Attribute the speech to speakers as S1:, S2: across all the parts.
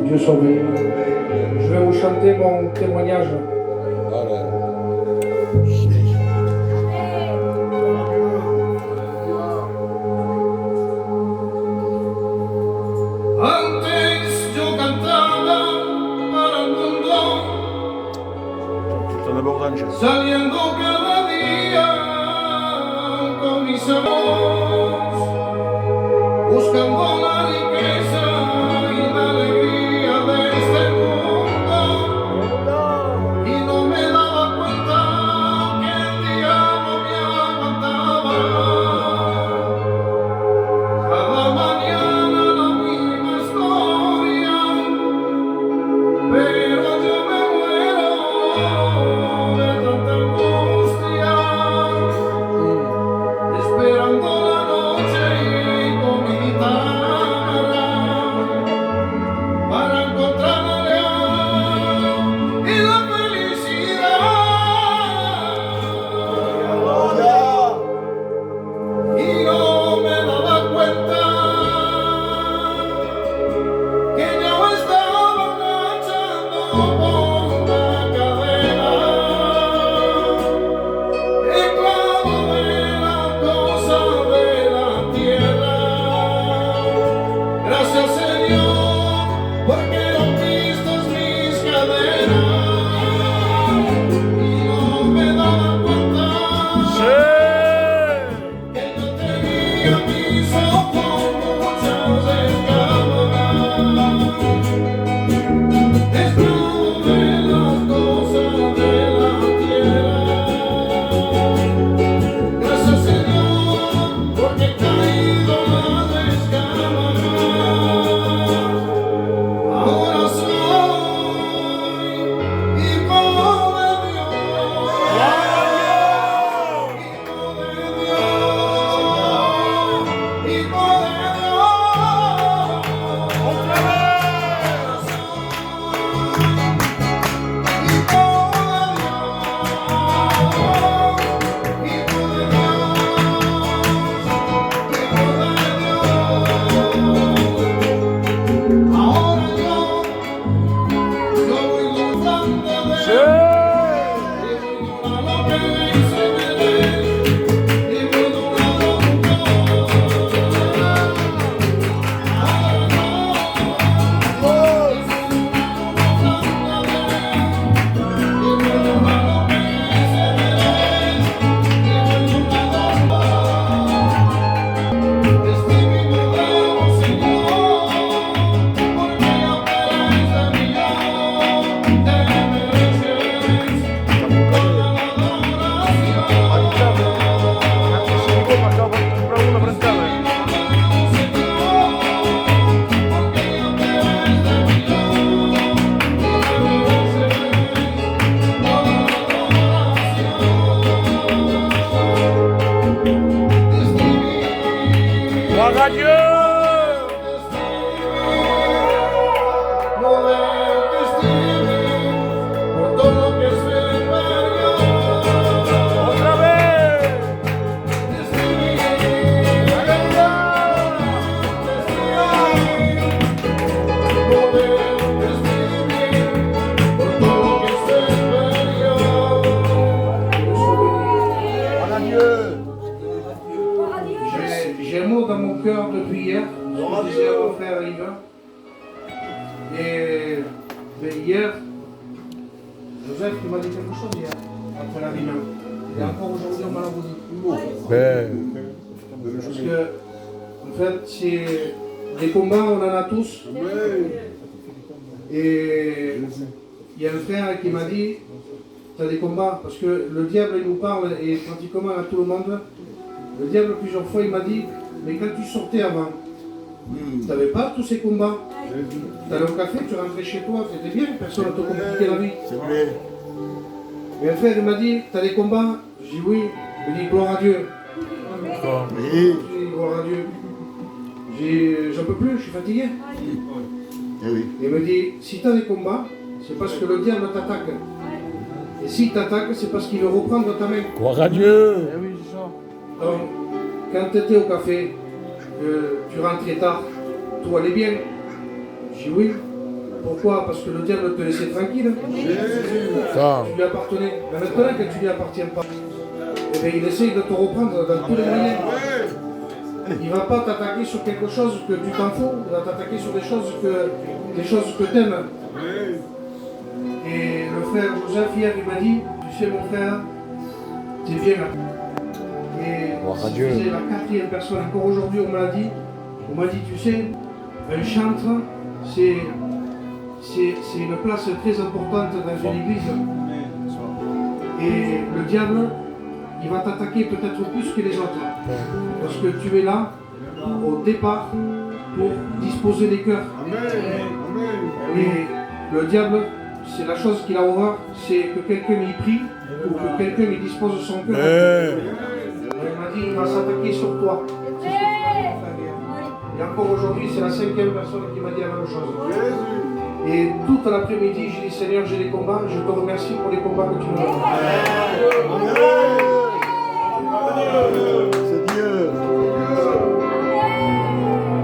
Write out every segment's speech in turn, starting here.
S1: Dieu soit béni. Je vais vous chanter mon témoignage. Antes yo cantaba para el mundo, saliendo cada día con mis amigos, buscando la riqueza y la alegría de este mundo, y no me daba cuenta que el diablo me aguantaba. Cada mañana la misma historia, pero yo me muero de tanta angustia, esperando la noche con mi guitarra para encontrar la lealtad y la felicidad. Y no me daba cuenta que yo estaba marchando por una cadena, esclavo de la cosa de la tierra. Gracias, Señor, porque rompiste mis cadenas. Y no me daba cuenta que yo tenía mis ojos muchas escamas, esclavo de las cosas de la tierra. Gracias, Señor, porque he caído las escamas. Ahora soy hijo de Dios, hijo de Dios, hijo de Dios. Otra vez soy hijo de Dios, hijo de Dios. Ahora yo voy gozando de a lo que hice de él, y voy durando por todo lo que se perdió. Otra vez. J'ai un mot dans mon cœur depuis hier, je disais à mon frère Yvan. Et hier, Joseph qui m'a dit quelque chose hier, après la réunion. Et encore aujourd'hui, on m'a dit. Parce que, en fait, c'est des combats, on en a tous. Et il y a un frère qui m'a dit, tu as des combats, parce que le diable il nous parle et pratiquement à tout le monde. Le diable plusieurs fois il m'a dit, mais quand tu sortais avant, tu n'avais pas tous ces combats. Tu allais au café, tu rentrais chez toi, c'était bien, personne ne te compliquait la vie.
S2: C'est vrai.
S1: Et un frère il m'a dit, tu as des combats? J'ai dit oui. Il dit gloire à Dieu.
S2: Oui.
S1: J'ai dit gloire à Dieu. J'en peux plus, je suis fatigué. Il me dit, si tu as des combats, c'est parce que le diable t'attaque. Et s'il t'attaque, c'est parce qu'il veut reprendre ta main.
S2: Gloire à Dieu.
S1: Donc, quand tu étais au café, tu rentrais tard, tout allait bien. Je dis oui. Pourquoi? Parce que le diable te laissait tranquille.
S2: Ça.
S1: Tu lui appartenais. Mais maintenant que tu lui appartiens pas, eh bien, il essaye de te reprendre dans tous les moyens. Il ne va pas t'attaquer sur quelque chose que tu t'en fous, il va t'attaquer sur des choses que tu aimes. Et le frère Joseph hier, il m'a dit, tu sais mon frère, tu viens là. Et c'est la quatrième personne, encore aujourd'hui on m'a dit, tu sais, un chantre, c'est une place très importante dans une église. Et le diable, il va t'attaquer peut-être plus que les autres. Parce que tu es là, au départ, pour disposer des cœurs. Et le diable, c'est la chose qu'il a horreur, c'est que quelqu'un y prie, ou que quelqu'un y dispose son cœur. Il m'a dit, il va s'attaquer sur toi. Et encore aujourd'hui, c'est la cinquième personne qui m'a dit la même chose. Et toute l'après-midi, j'ai dit, Seigneur, j'ai des combats, je te remercie pour les combats que tu me donnes.
S2: C'est Dieu.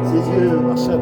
S2: C'est Dieu, Marcel.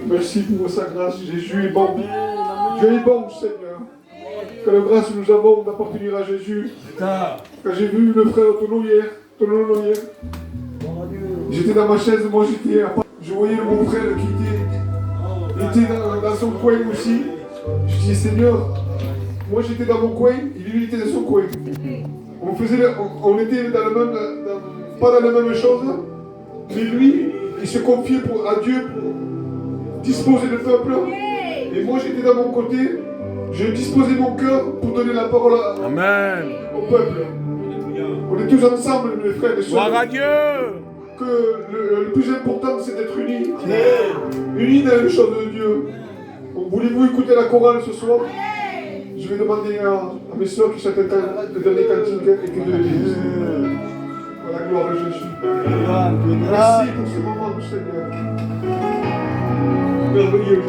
S3: Merci pour sa grâce, Jésus est bon. Dieu est bon, Seigneur. Quelle grâce nous avons d'appartenir à Jésus. Quand j'ai vu le frère Tono hier, j'étais dans ma chaise, moi j'étais à part. Je voyais mon frère qui était dans son coin aussi. Je dis Seigneur, moi j'étais dans mon coin, et lui il était dans son coin. On était dans la même, pas dans la même chose, mais lui, il se confiait à Dieu pour disposer le peuple. Et moi j'étais dans mon côté, je disposais mon cœur pour donner la parole au peuple. On est tous ensemble, mes frères et sœurs.
S2: Gloire à Dieu.
S3: que le plus important c'est d'être unis. Unis dans les choses de Dieu. Donc, voulez-vous écouter la chorale ce soir? Je vais demander à mes soeurs qui chantent le dernier cantique et que de l'église. Voilà, gloire à Jésus. Merci pour ce moment, Seigneur. Merveilleux.